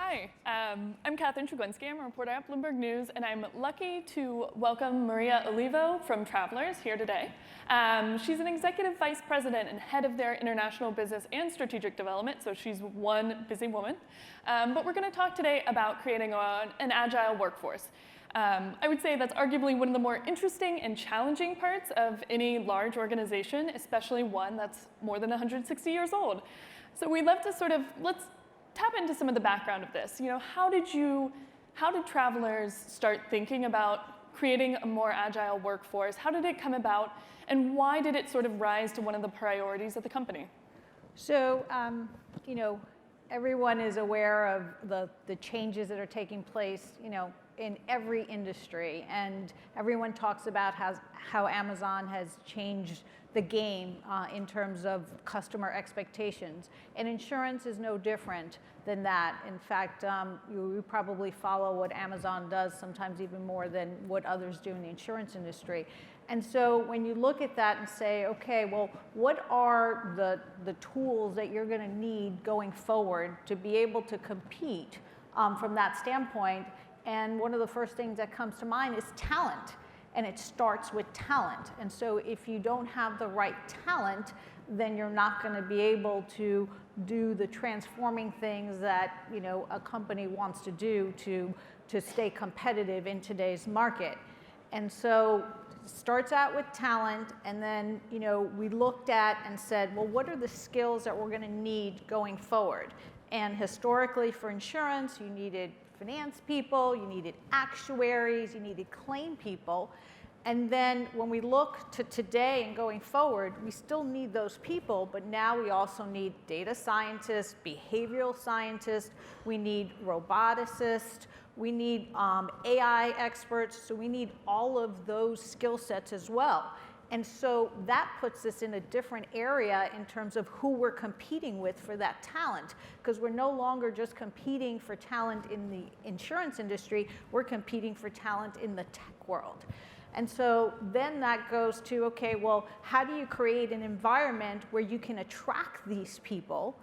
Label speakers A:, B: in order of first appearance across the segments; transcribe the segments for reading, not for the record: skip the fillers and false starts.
A: Hi, I'm Katherine Chiglinsky. I'm a reporter at Bloomberg News, and I'm lucky to welcome Maria Olivo from Travelers here today. She's an executive vice president and head of their international business and strategic development, so she's one busy woman. But we're going to talk today about creating an agile workforce. I would say that's arguably one of the more interesting and challenging parts of any large organization, especially one that's more than 160 years old. So we'd love to let's tap into some of the background of this. How did Travelers start thinking about creating a more agile workforce? How did it come about, and why did it sort of rise to one of the priorities of the company?
B: So, everyone is aware of the changes that are taking place, in every industry, and everyone talks about how Amazon has changed the game in terms of customer expectations. And insurance is no different than that. In fact, you probably follow what Amazon does, sometimes even more than what others do in the insurance industry. And so when you look at that and say, okay, well, what are the tools that you're going to need going forward to be able to compete from that standpoint? And one of the first things that comes to mind is talent. And it starts with talent. And so if you don't have the right talent, then you're not going to be able to do the transforming things that a company wants to do to stay competitive in today's market. And so it starts out with talent, and then we looked at and said, well, what are the skills that we're going to need going forward? And historically for insurance, you needed finance people, you needed actuaries, you needed claim people. And then when we look to today and going forward, we still need those people, but now we also need data scientists, behavioral scientists, we need roboticists, we need AI experts, so we need all of those skill sets as well. And so that puts us in a different area in terms of who we're competing with for that talent, because we're no longer just competing for talent in the insurance industry, we're competing for talent in the tech world. And so then that goes to, okay, well, how do you create an environment where you can attract these people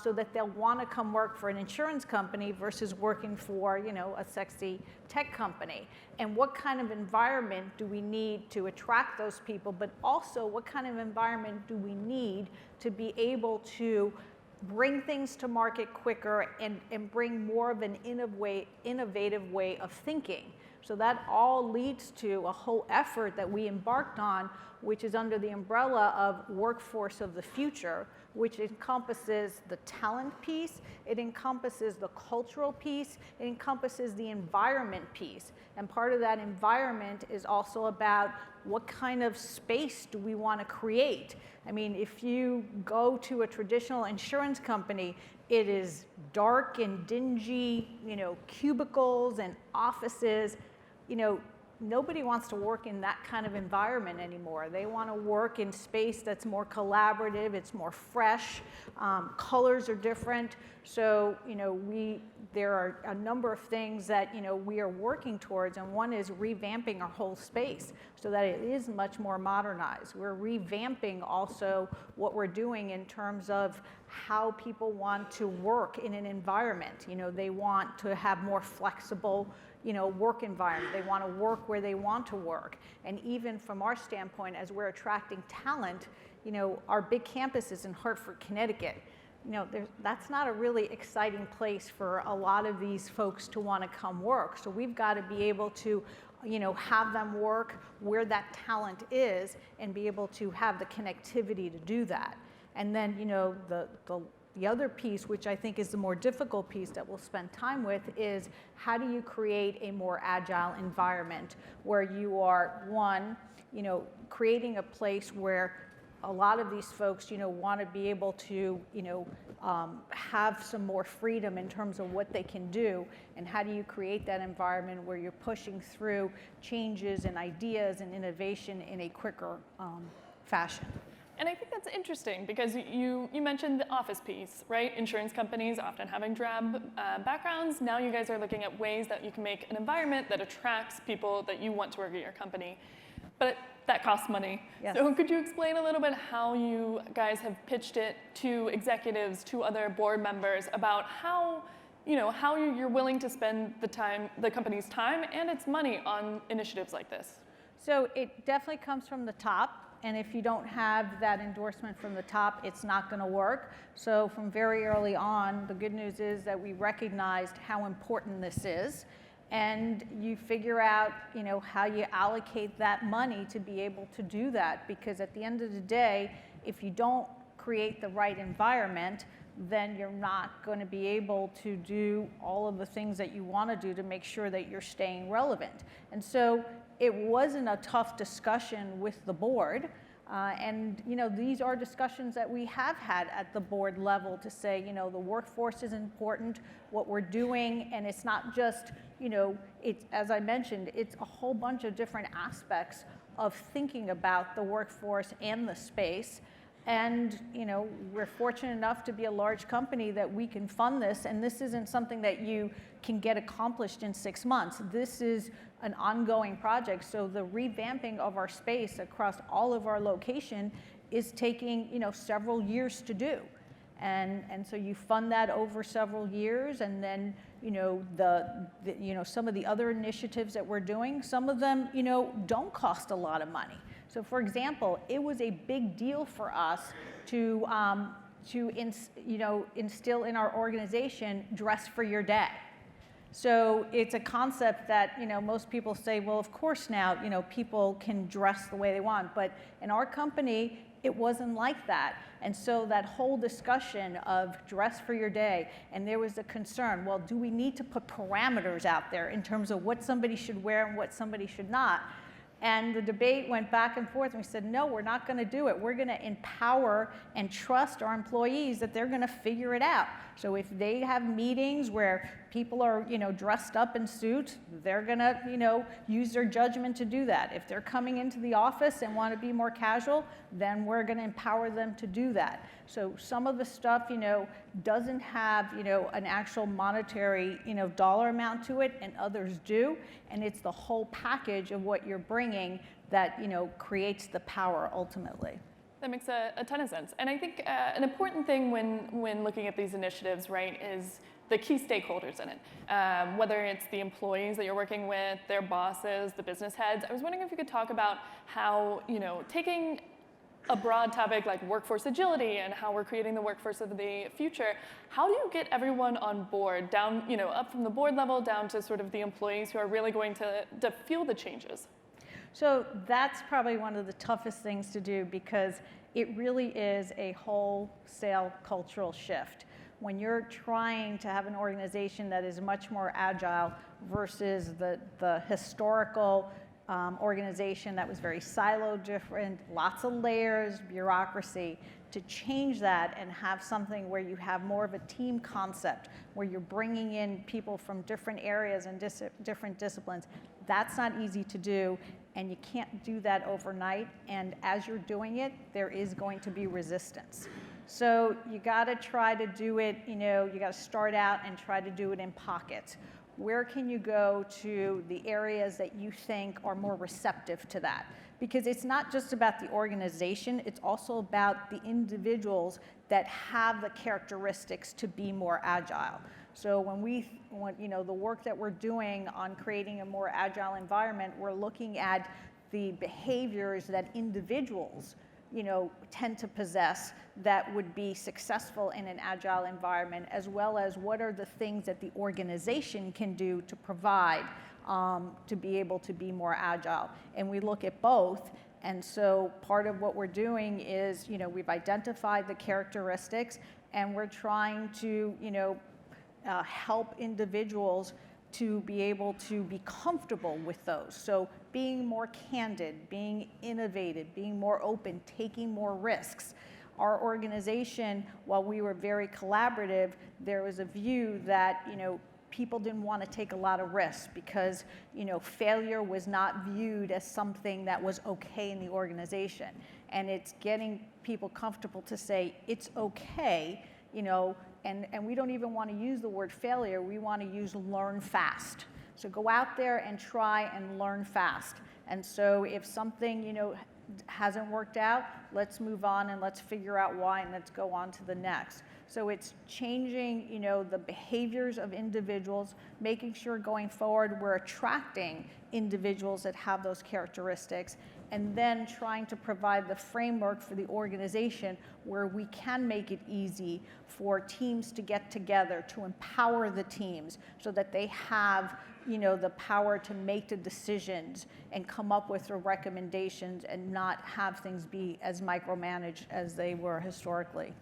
B: so that they'll want to come work for an insurance company versus working for, a sexy tech company? And what kind of environment do we need to attract those people, but also what kind of environment do we need to be able to bring things to market quicker and bring more of an innovative way of thinking? So that all leads to a whole effort that we embarked on, which is under the umbrella of Workforce of the Future, which encompasses the talent piece, it encompasses the cultural piece, it encompasses the environment piece. And part of that environment is also about what kind of space do we want to create. I mean, if you go to a traditional insurance company, it is dark and dingy, cubicles and offices. Nobody wants to work in that kind of environment anymore. They want to work in space that's more collaborative, it's more fresh, colors are different. So, there are a number of things that, we are working towards, and one is revamping our whole space so that it is much more modernized. We're revamping also what we're doing in terms of how people want to work in an environment. They want to have more flexible work environment. They want to work where they want to work. And even from our standpoint, as we're attracting talent, our big campus is in Hartford, Connecticut. That's not a really exciting place for a lot of these folks to want to come work. So we've got to be able to, have them work where that talent is and be able to have the connectivity to do that. And then, the other piece, which I think is the more difficult piece that we'll spend time with, is how do you create a more agile environment where you are, one, creating a place where a lot of these folks, want to be able to, have some more freedom in terms of what they can do, and how do you create that environment where you're pushing through changes and ideas and innovation in a quicker fashion.
A: And I think that's interesting because you mentioned the office piece, right? Insurance companies often having drab backgrounds. Now you guys are looking at ways that you can make an environment that attracts people that you want to work at your company. But that costs money. Yes. So could you explain a little bit how you guys have pitched it to executives, to other board members about how how you're willing to spend the company's time and its money on initiatives like this.
B: So it definitely comes from the top. And if you don't have that endorsement from the top, it's not going to work. So from very early on, the good news is that we recognized how important this is. And you figure out, how you allocate that money to be able to do that. Because at the end of the day, if you don't create the right environment, then you're not going to be able to do all of the things that you want to do to make sure that you're staying relevant. And so it wasn't a tough discussion with the board. And these are discussions that we have had at the board level to say, the workforce is important, what we're doing, and it's not just, it's, as I mentioned, it's a whole bunch of different aspects of thinking about the workforce and the space. And we're fortunate enough to be a large company that we can fund this, and this isn't something that you can get accomplished in 6 months. This is an ongoing project. So the revamping of our space across all of our location is taking several years to do. And so you fund that over several years, and then some of the other initiatives that we're doing, some of them don't cost a lot of money. So for example, it was a big deal for us to instill in our organization dress for your day. So it's a concept that most people say, well, of course now people can dress the way they want, but in our company it wasn't like that. And so that whole discussion of dress for your day, and there was a concern, well, do we need to put parameters out there in terms of what somebody should wear and what somebody should not? And the debate went back and forth, and we said, no, we're not going to do it. We're going to empower and trust our employees that they're going to figure it out. So if they have meetings where people are, dressed up in suits, they're going to, use their judgment to do that. If they're coming into the office and want to be more casual, then we're going to empower them to do that. So some of the stuff, doesn't have, an actual monetary, dollar amount to it, and others do. And it's the whole package of what you're bringing that, creates the power ultimately.
A: That makes a ton of sense. And I think an important thing when looking at these initiatives, right, is the key stakeholders in it. Whether it's the employees that you're working with, their bosses, the business heads. I was wondering if you could talk about how, taking a broad topic like workforce agility and how we're creating the workforce of the future, how do you get everyone on board, down, up from the board level down to sort of the employees who are really going to feel the changes?
B: So that's probably one of the toughest things to do, because it really is a wholesale cultural shift. When you're trying to have an organization that is much more agile versus the historical organization that was very siloed, different, lots of layers, bureaucracy, to change that and have something where you have more of a team concept, where you're bringing in people from different areas and different disciplines, that's not easy to do, and you can't do that overnight. And as you're doing it, there is going to be resistance. So you got to try to do it, you got to start out and try to do it in pockets. Where can you go to the areas that you think are more receptive to that? Because it's not just about the organization, it's also about the individuals that have the characteristics to be more agile. So when the work that we're doing on creating a more agile environment, we're looking at the behaviors that individuals tend to possess that would be successful in an agile environment, as well as what are the things that the organization can do to provide to be able to be more agile. And we look at both. And so part of what we're doing is, we've identified the characteristics, and we're trying to, help individuals to be able to be comfortable with those. So being more candid, being innovative, being more open, taking more risks. Our organization, while we were very collaborative, there was a view that, people didn't want to take a lot of risks because, failure was not viewed as something that was okay in the organization. And it's getting people comfortable to say, it's okay, and we don't even want to use the word failure, we want to use learn fast. So go out there and try and learn fast. And so if something, hasn't worked out, let's move on and let's figure out why and let's go on to the next. So it's changing, the behaviors of individuals, making sure going forward we're attracting individuals that have those characteristics, and then trying to provide the framework for the organization where we can make it easy for teams to get together, to empower the teams so that they have the power to make the decisions and come up with the recommendations and not have things be as micromanaged as they were historically.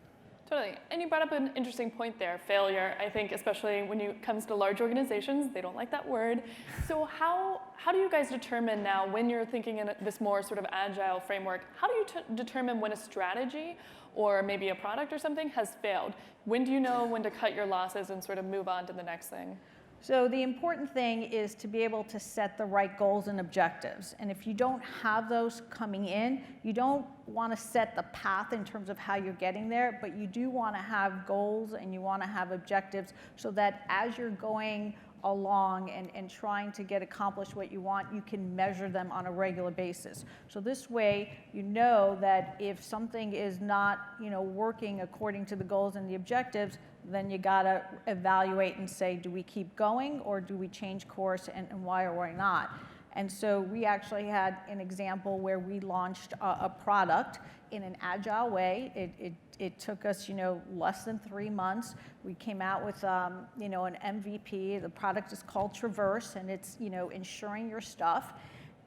A: Totally. And you brought up an interesting point there, failure. I think especially when it comes to large organizations, they don't like that word. So how do you guys determine now when you're thinking in this more sort of agile framework, how do you determine when a strategy or maybe a product or something has failed? When do you know when to cut your losses and sort of move on to the next thing?
B: So the important thing is to be able to set the right goals and objectives. And if you don't have those coming in, you don't want to set the path in terms of how you're getting there, but you do want to have goals and you want to have objectives so that as you're going along and trying to get accomplished what you want, you can measure them on a regular basis. So this way, you know that if something is not, working according to the goals and the objectives, then you gotta evaluate and say, do we keep going or do we change course, and why or why not? And so we actually had an example where we launched a product in an agile way. It took us, less than 3 months. We came out with, an MVP. The product is called Traverse, and it's, insuring your stuff.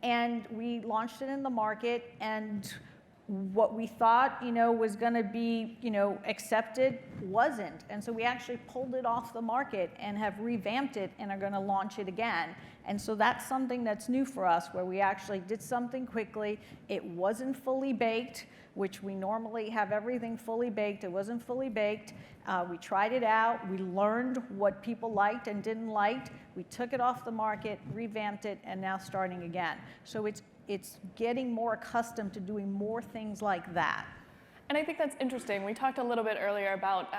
B: And we launched it in the market, and what we thought, was going to be, accepted wasn't. And so we actually pulled it off the market and have revamped it and are going to launch it again. And so that's something that's new for us, where we actually did something quickly. It wasn't fully baked, which we normally have everything fully baked. It wasn't fully baked. We tried it out. We learned what people liked and didn't like. We took it off the market, revamped it, and now starting again. So it's getting more accustomed to doing more things like that.
A: And I think that's interesting. We talked a little bit earlier about,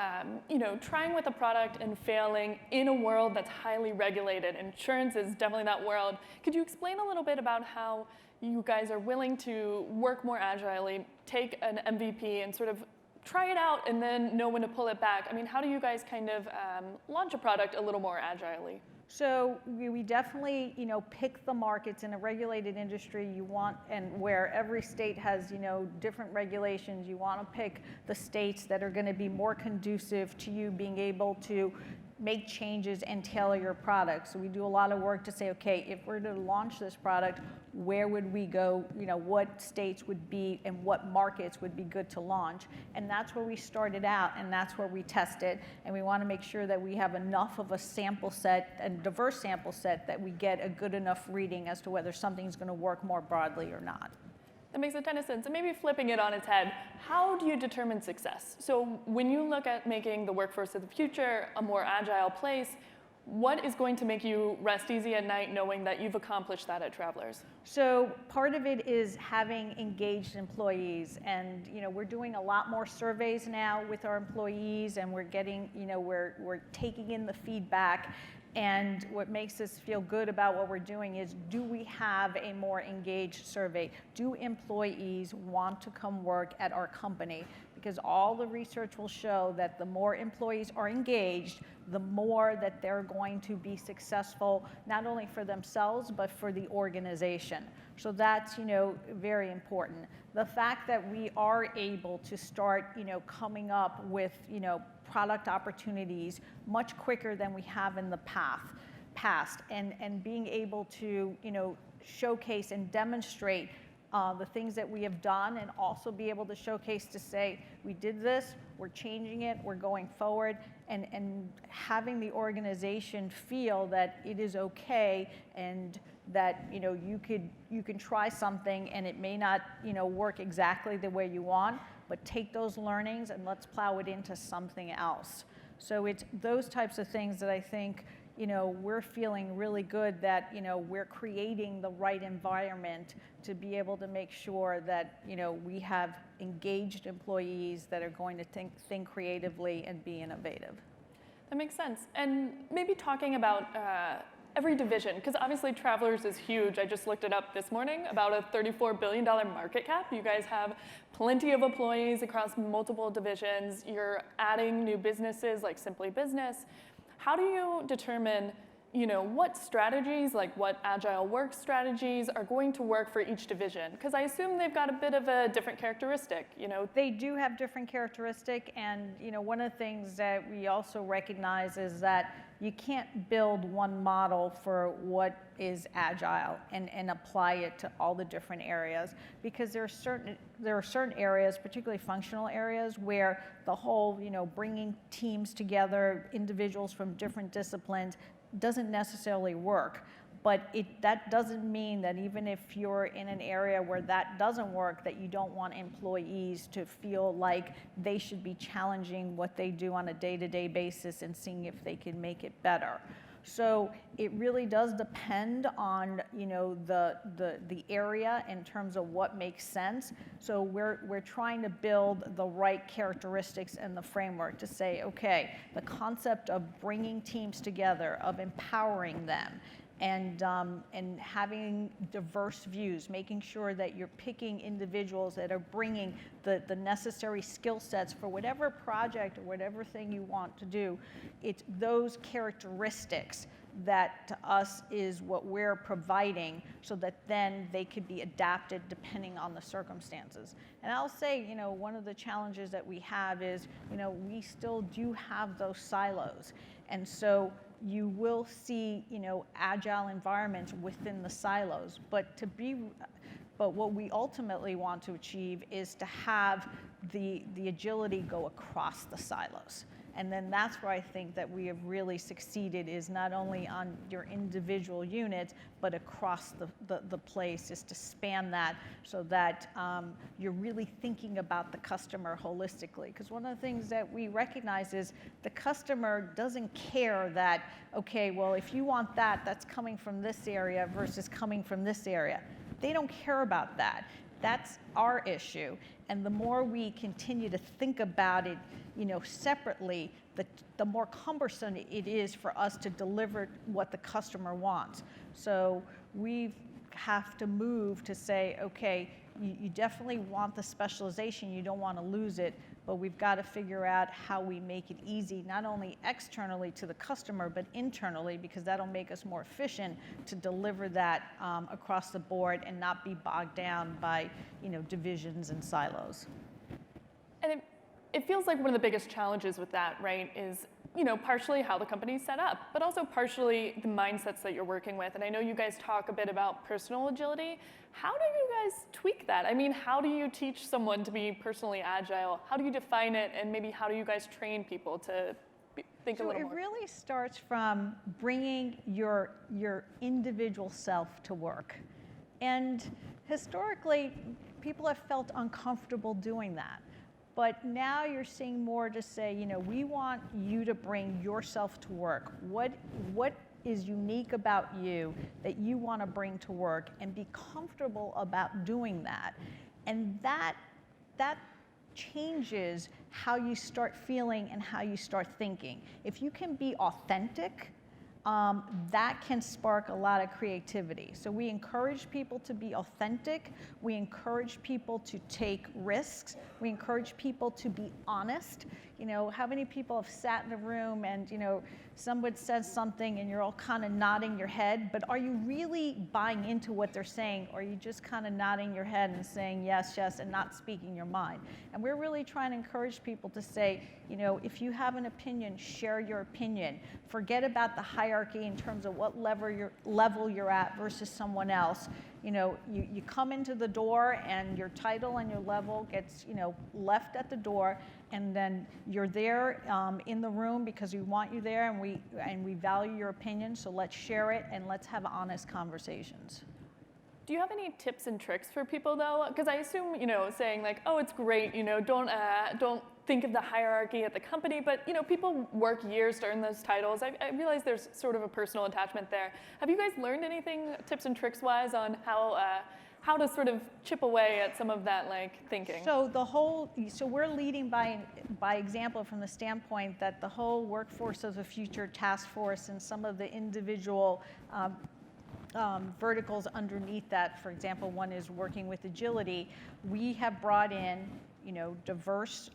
A: trying with a product and failing in a world that's highly regulated. Insurance is definitely that world. Could you explain a little bit about how you guys are willing to work more agilely, take an MVP and sort of try it out and then know when to pull it back? I mean, how do you guys kind of launch a product a little more agilely?
B: So we definitely, pick the markets in a regulated industry you want, and where every state has, different regulations. You want to pick the states that are going to be more conducive to you being able to make changes and tailor your product. So we do a lot of work to say, okay, if we're to launch this product, where would we go? What states would be and what markets would be good to launch? And that's where we started out, and that's where we tested. And we want to make sure that we have enough of a sample set, a diverse sample set, that we get a good enough reading as to whether something's going to work more broadly or not.
A: That makes a ton of sense. And maybe flipping it on its head, how do you determine success? So when you look at making the workforce of the future a more agile place, what is going to make you rest easy at night knowing that you've accomplished that at Travelers?
B: So part of it is having engaged employees, and we're doing a lot more surveys now with our employees, and we're getting, we're taking in the feedback. And what makes us feel good about what we're doing is, do we have a more engaged survey? Do employees want to come work at our company? Because all the research will show that the more employees are engaged, the more that they're going to be successful, not only for themselves, but for the organization. So that's, very important. The fact that we are able to start, coming up with, product opportunities much quicker than we have in the past, and being able to, showcase and demonstrate the things that we have done, and also be able to showcase to say, we did this, we're changing it, we're going forward, and having the organization feel that it is okay, and that you can try something and it may not work exactly the way you want, but take those learnings and let's plow it into something else. So it's those types of things that I think we're feeling really good that we're creating the right environment to be able to make sure that we have engaged employees that are going to think creatively and be innovative.
A: That makes sense. And maybe talking about every division? Because obviously Travelers is huge. I just looked it up this morning, about a $34 billion market cap. You guys have plenty of employees across multiple divisions. You're adding new businesses like Simply Business. How do you determine what strategies, like what agile work strategies are going to work for each division? Because I assume they've got a bit of a different characteristic,
B: They do have different characteristic, and one of the things that we also recognize is that you can't build one model for what is agile and apply it to all the different areas, because there are certain areas, particularly functional areas, where the whole, bringing teams together, individuals from different disciplines, doesn't necessarily work. But that doesn't mean that even if you're in an area where that doesn't work, that you don't want employees to feel like they should be challenging what they do on a day-to-day basis and seeing if they can make it better. So it really does depend on the area in terms of what makes sense. So we're trying to build the right characteristics and the framework to say, okay, the concept of bringing teams together, of empowering them, and having diverse views, making sure that you're picking individuals that are bringing the necessary skill sets for whatever project or whatever thing you want to do. It's those characteristics that to us is what we're providing, so that then they could be adapted depending on the circumstances. And I'll say, one of the challenges that we have is, we still do have those silos. And so you will see, agile environments within the silos. But what we ultimately want to achieve is to have the agility go across the silos. And then that's where I think that we have really succeeded, is not only on your individual units, but across the place, is to span that so that you're really thinking about the customer holistically. Because one of the things that we recognize is the customer doesn't care that, okay, well, if you want that, that's coming from this area versus coming from this area. They don't care about that. That's our issue. And the more we continue to think about it, separately, the more cumbersome it is for us to deliver what the customer wants. So we have to move to say, okay, you definitely want the specialization, you don't want to lose it, but we've got to figure out how we make it easy, not only externally to the customer, but internally, because that'll make us more efficient to deliver that across the board and not be bogged down by divisions and silos.
A: And it feels like one of the biggest challenges with that, right, is partially how the company's set up, but also partially the mindsets that you're working with. And I know you guys talk a bit about personal agility. How do you guys tweak that? I mean, how do you teach someone to be personally agile? How do you define it? And maybe how do you guys train people to think a little more?
B: So it really starts from bringing your individual self to work. And historically, people have felt uncomfortable doing that. But now you're seeing more to say, we want you to bring yourself to work. What is unique about you that you want to bring to work, and be comfortable about doing that? And that changes how you start feeling and how you start thinking. If you can be authentic, that can spark a lot of creativity. So we encourage people to be authentic. We encourage people to take risks. We encourage people to be honest. How many people have sat in a room and, someone says something and you're all kind of nodding your head, but are you really buying into what they're saying, or are you just kind of nodding your head and saying yes, yes, and not speaking your mind? And we're really trying to encourage people to say, if you have an opinion, share your opinion. Forget about the hierarchy in terms of what level you're at versus someone else. You come into the door and your title and your level gets, left at the door, and then you're there in the room because we want you there, and we value your opinion, so let's share it and let's have honest conversations.
A: Do you have any tips and tricks for people though? Because I assume, saying like, oh, it's great, don't think of the hierarchy at the company, but people work years to earn those titles. I realize there's sort of a personal attachment there. Have you guys learned anything, tips and tricks wise, on how how to sort of chip away at some of that thinking.
B: So we're leading by example from the standpoint that the whole Workforce of the Future task force and some of the individual verticals underneath that, for example, one is working with agility. We have brought in, diverse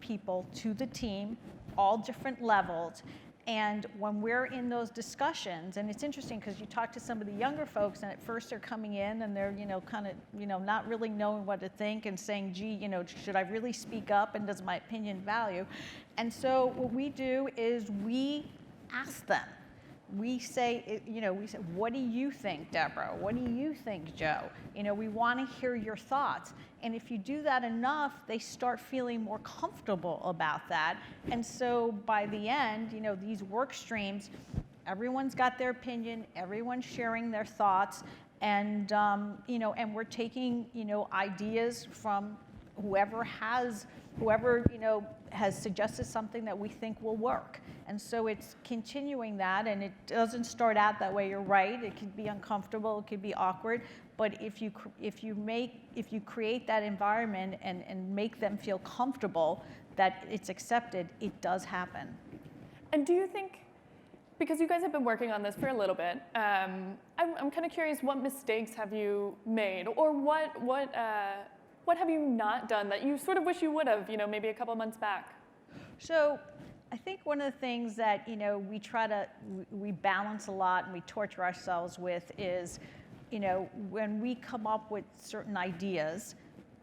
B: people to the team, all different levels. And when we're in those discussions, and it's interesting because you talk to some of the younger folks, and at first they're coming in and they're, kind of, not really knowing what to think and saying, gee, should I really speak up and does my opinion value? And so what we do is we ask them. We say, what do you think, Deborah? What do you think, Joe? We want to hear your thoughts. And if you do that enough, they start feeling more comfortable about that. And so by the end, these work streams, everyone's got their opinion, everyone's sharing their thoughts, and and we're taking, ideas from whoever has suggested something that we think will work. And so it's continuing that, and it doesn't start out that way. You're right. It could be uncomfortable. It could be awkward. But if you create that environment and make them feel comfortable that it's accepted, it does happen.
A: And do you think, because you guys have been working on this for a little bit, I'm kind of curious, what mistakes have you made, or what have you not done that you sort of wish you would have, maybe a couple months back?
B: So I think one of the things that, we balance a lot and we torture ourselves with is, when we come up with certain ideas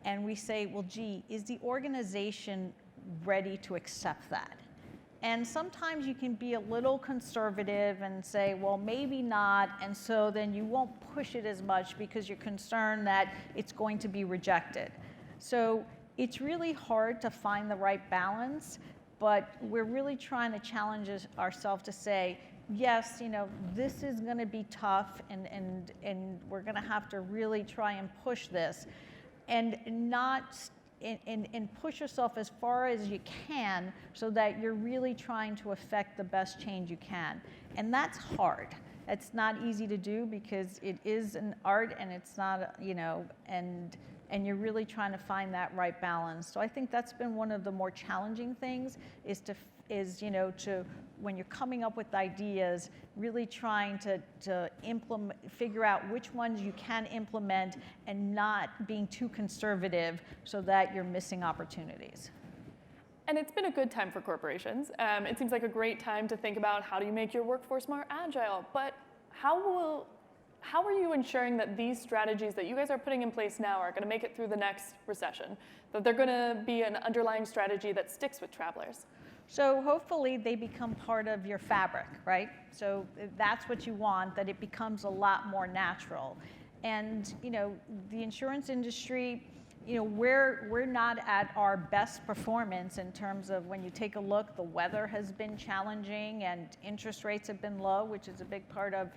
B: and we say, well, gee, is the organization ready to accept that? And sometimes you can be a little conservative and say, well, maybe not, and so then you won't push it as much because you're concerned that it's going to be rejected. So it's really hard to find the right balance, but we're really trying to challenge ourselves to say, yes, this is going to be tough, and we're going to have to really try and push this, and not and push yourself as far as you can so that you're really trying to affect the best change you can. And that's hard. It's not easy to do because it is an art, and it's not, and you're really trying to find that right balance. So I think that's been one of the more challenging things is to when you're coming up with ideas, really trying to implement, figure out which ones you can implement and not being too conservative so that you're missing opportunities.
A: And it's been a good time for corporations. It seems like a great time to think about how do you make your workforce more agile, but how are you ensuring that these strategies that you guys are putting in place now are going to make it through the next recession, that they're going to be an underlying strategy that sticks with travelers?
B: So hopefully they become part of your fabric, right? So that's what you want, that it becomes a lot more natural. And the insurance industry, we're not at our best performance in terms of when you take a look, the weather has been challenging and interest rates have been low, which is a big part of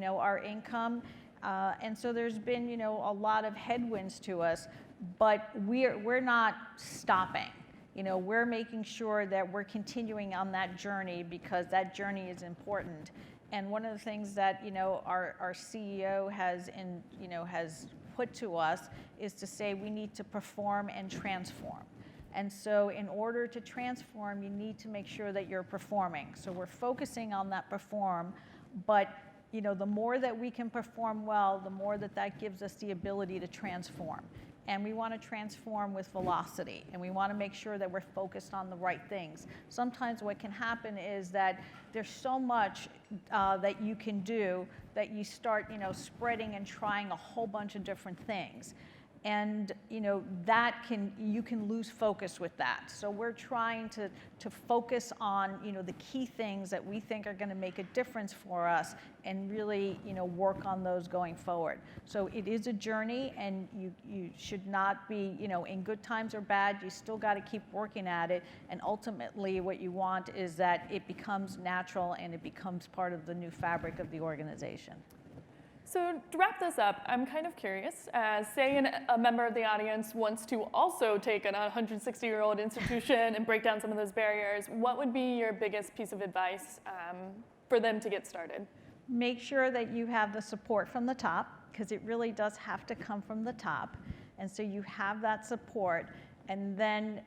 B: our income. And so there's been a lot of headwinds to us, but we're not stopping. We're making sure that we're continuing on that journey because that journey is important. And one of the things that our CEO has put to us is to say we need to perform and transform. And so in order to transform, you need to make sure that you're performing. So we're focusing on that perform, but the more that we can perform well, the more that gives us the ability to transform. And we want to transform with velocity, and we want to make sure that we're focused on the right things. Sometimes what can happen is that there's so much that you can do that you start, spreading and trying a whole bunch of different things. And you can lose focus with that. So we're trying to focus on the key things that we think are going to make a difference for us, and really work on those going forward. So it is a journey, and you should not be in good times or bad. You still got to keep working at it. And ultimately, what you want is that it becomes natural and it becomes part of the new fabric of the organization.
A: So to wrap this up, I'm kind of curious, say a member of the audience wants to also take a 160-year-old institution and break down some of those barriers, what would be your biggest piece of advice for them to get started?
B: Make sure that you have the support from the top. because it really does have to come from the top. And so you have that support, and then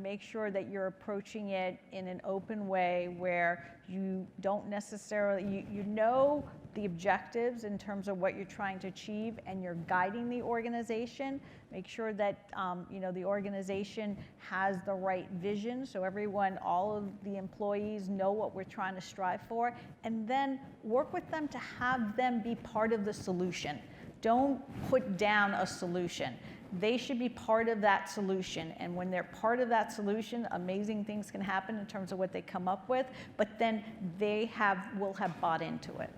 B: make sure that you're approaching it in an open way where you don't necessarily, you know the objectives in terms of what you're trying to achieve, and you're guiding the organization. Make sure that the organization has the right vision, so everyone, all of the employees know what we're trying to strive for, and then work with them to have them be part of the solution. Don't put down a solution. They should be part of that solution, and when they're part of that solution, amazing things can happen in terms of what they come up with, but then they will have bought into it.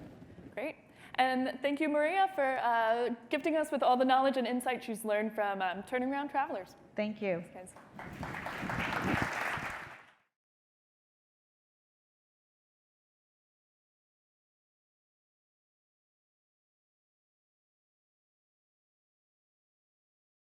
A: Great. And thank you, Maria, for gifting us with all the knowledge and insight she's learned from turning around travelers.
B: Thank you.
A: Thanks, guys.